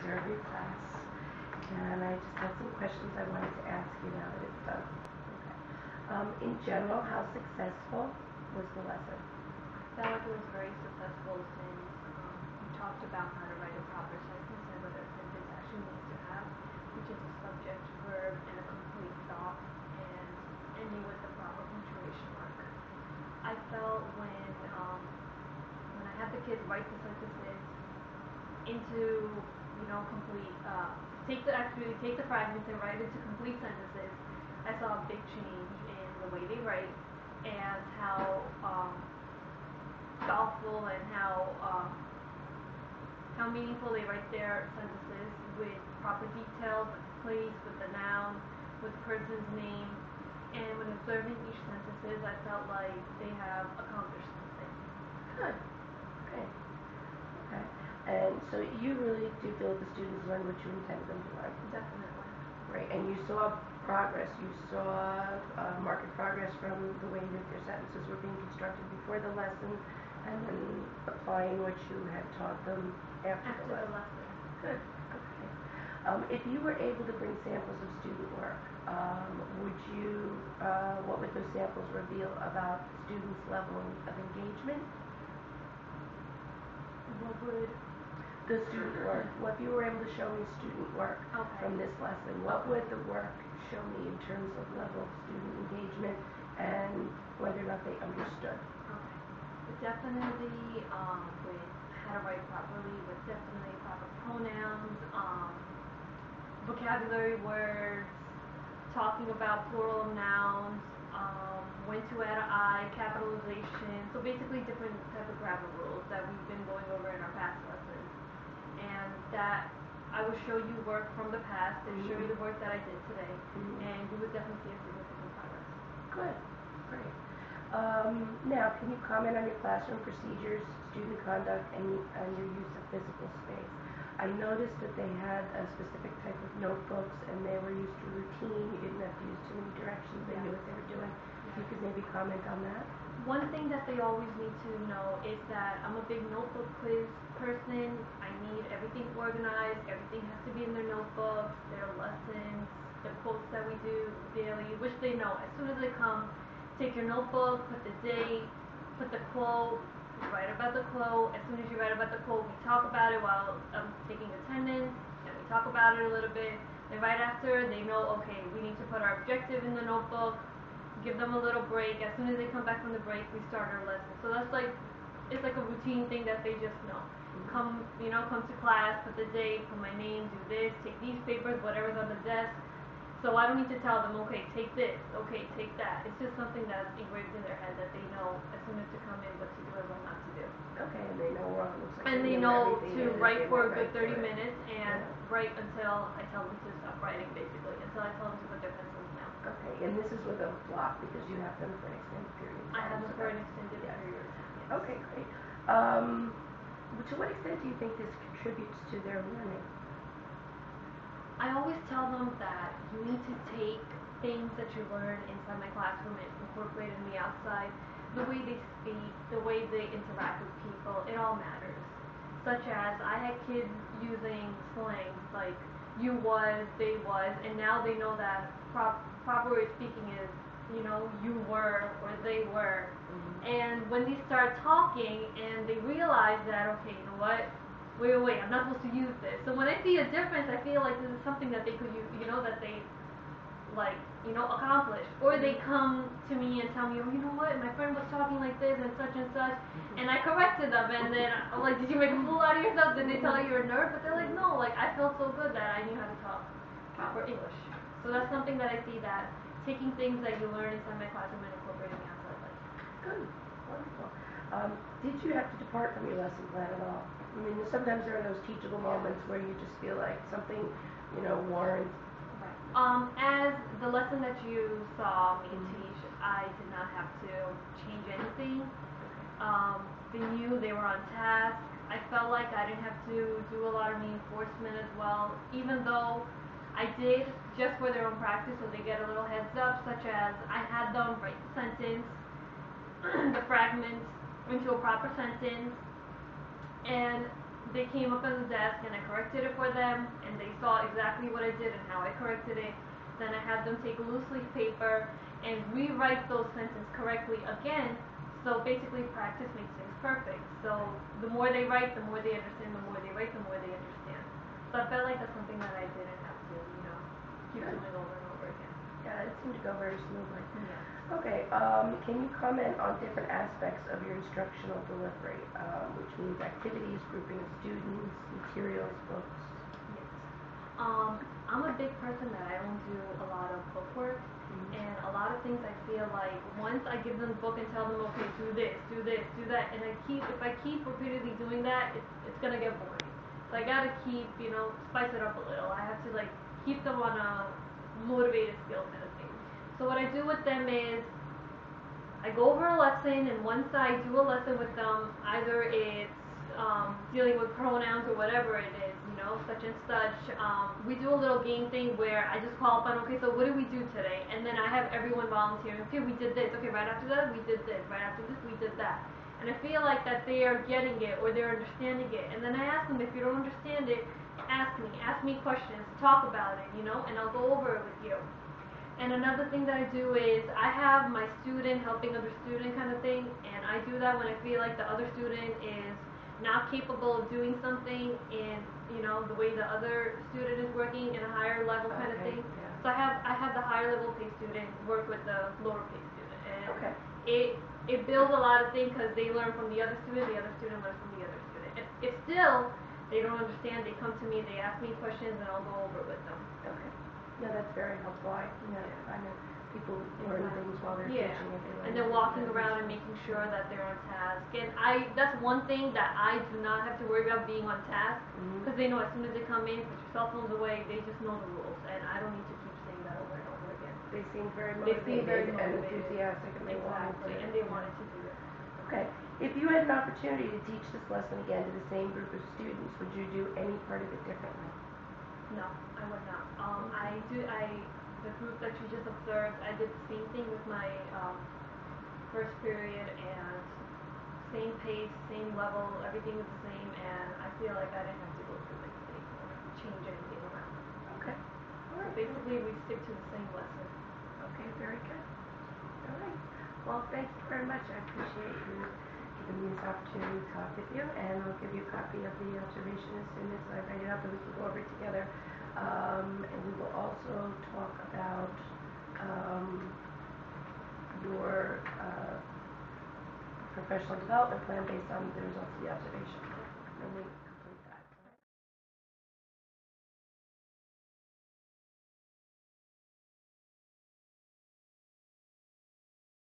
observe your class, and I just had some questions I wanted to ask you now that it's done. Okay. In general, how successful was the lesson? I felt like it was very successful since we talked about how to write a proper sentence and what a sentence actually needs to have, which is a subject, verb, and a complete thought, and ending with the proper punctuation mark. I felt when I had the kids write the sentences into complete take the fragments and write it into complete sentences, I saw a big change in the way they write and how thoughtful and how meaningful they write their sentences with proper details, with the place, with the noun, with the person's name. And when observing each sentences, I felt like they have accomplished something. Good. Okay. Okay. And so you really do feel the students learn what you intended them to learn? Definitely. Right. And you saw progress. You saw marked progress from the way that their sentences were being constructed before the lesson, and then applying what you had taught them after the lesson. Good. Okay. If you were able to bring samples of student work, what would those samples reveal about students' level of engagement? What would the student work? What if you were able to show me student work from this lesson? What would the work show me in terms of level of student engagement and whether or not they understood? Definitely with how to write properly, with definitely proper pronouns, vocabulary words, talking about plural nouns, when to add an I, capitalization. So basically different type of grammar rules that we've been going over in our past lessons. And that I will show you work from the past and show you the work that I did today, and you would definitely see a significant progress. Good. Great. Now, can you comment on your classroom procedures, student conduct, and your use of physical space? I noticed that they had a specific type of notebooks, and they were used to routine. You didn't have to use too many directions. They knew what they were doing. If you could maybe comment on that. One thing that they always need to know is that I'm a big notebook quiz person. I need everything organized. Everything has to be in their notebooks, their lessons, the quotes that we do daily, which they know. As soon as they come, take your notebook, put the date, put the quote, write about the quote. As soon as you write about the quote, we talk about it while I'm taking attendance, and we talk about it a little bit. Then right after, they know, okay, we need to put our objective in the notebook, give them a little break. As soon as they come back from the break, we start our lesson. So that's it's like a routine thing that they just know. Come to class, put the date, put my name, do this, take these papers, whatever's on the desk. So I don't need to tell them, okay, take this, okay, take that. It's just something that's engraved in their head that they know as soon as to come in what to do and what not to do. Okay, and they know what it looks like. And they know to write for a good 30 minutes and write until I tell them to stop writing, basically, until I tell them to put their pencils down. Okay, and this is with a block because you have them for an extended period of time. I have them for an extended period of time, yes. Okay, great. To what extent do you think this contributes to their learning? I always tell them that you need to take things that you learn inside my classroom and incorporate in the outside. The way they speak, the way they interact with people, it all matters. Such as I had kids using slang like you was, they was, and now they know that proper way of speaking is, you were or they were. And when they start talking and they realize that, okay, you know what? Wait, I'm not supposed to use this. So when I see a difference, I feel like this is something that they could use, that they, accomplish. Or they come to me and tell me, oh, you know what, my friend was talking like this and such, and I corrected them, and then I'm like, did you make a fool out of yourself? Did they tell you you're a nerd? But they're like, no, I felt so good that I knew how to talk proper English. So that's something that I see, that taking things that you learn inside my classroom and incorporating the outside life. Good. Wonderful. Did you have to depart from your lesson plan at all? I mean, sometimes there are those teachable moments where you just feel like something, warrants. Right. As the lesson that you saw me teach, I did not have to change anything. They knew they were on task. I felt like I didn't have to do a lot of reinforcement as well, even though I did just for their own practice, so they get a little heads up, such as I had them write the sentence, the fragments into a proper sentence, and they came up on the desk and I corrected it for them, and they saw exactly what I did and how I corrected it. Then I had them take a loose leaf paper and rewrite those sentences correctly again. So basically, practice makes things perfect. So the more they write, the more they understand. The more they write, the more they understand. So I felt like that's something that I didn't have to, keep Good. doing over and over again. Yeah, it seemed to go very smoothly. Yeah. Okay, can you comment on different aspects of your instructional delivery, which means activities, grouping of students, materials, books? Yes. I'm a big person that I don't do a lot of book work, and a lot of things I feel like once I give them the book and tell them, okay, do this, do that, and if I keep repeatedly doing that, it's gonna get boring. So I gotta keep, spice it up a little. I have to like keep them on a motivated skill kind of thing. So what I do with them is I go over a lesson, and once I do a lesson with them, either it's dealing with pronouns or whatever it is, such and such. We do a little game thing where I just call up on, okay, so what did we do today? And then I have everyone volunteering. Okay, we did this. Okay, right after that, we did this. Right after this, we did that. And I feel like that they are getting it or they're understanding it. And then I ask them, if you don't understand it, ask me questions, talk about it, and I'll go over it with you. And another thing that I do is I have my student helping other student kind of thing, and I do that when I feel like the other student is not capable of doing something in the way the other student is working in a higher level kind of thing. Yeah. So I have the higher level paid student work with the lower paid student, and Okay. it builds a lot of things because they learn from the other student learns from the other student. If still they don't understand, they come to me, they ask me questions, and I'll go over with them. Okay. No, that's very helpful. I know people learn things while they're Yeah. teaching. And they're walking around and making sure that they're on task. And that's one thing that I do not have to worry about, being on task, because they know as soon as they come in, put your cell phones away, they just know the rules, and I don't need to keep saying that over and over again. They seem very motivated and enthusiastic, and they wanted to. And they wanted to do it. Okay. If you had an opportunity to teach this lesson again to the same group of students, would you do any part of it differently? No, I would not. The group that you just observed, I did the same thing with my first period, and same pace, same level, everything was the same, and I feel like I didn't have to go through anything or change anything around. Okay. All right. So basically, we stick to the same lesson. Okay, very good. All right. Well, thank you very much. I appreciate you giving me this opportunity to talk with you, and I'll give you a copy of the observation as soon as I write it up and we can go over it together. And we will also talk about your professional development plan based on the results of the observation. And we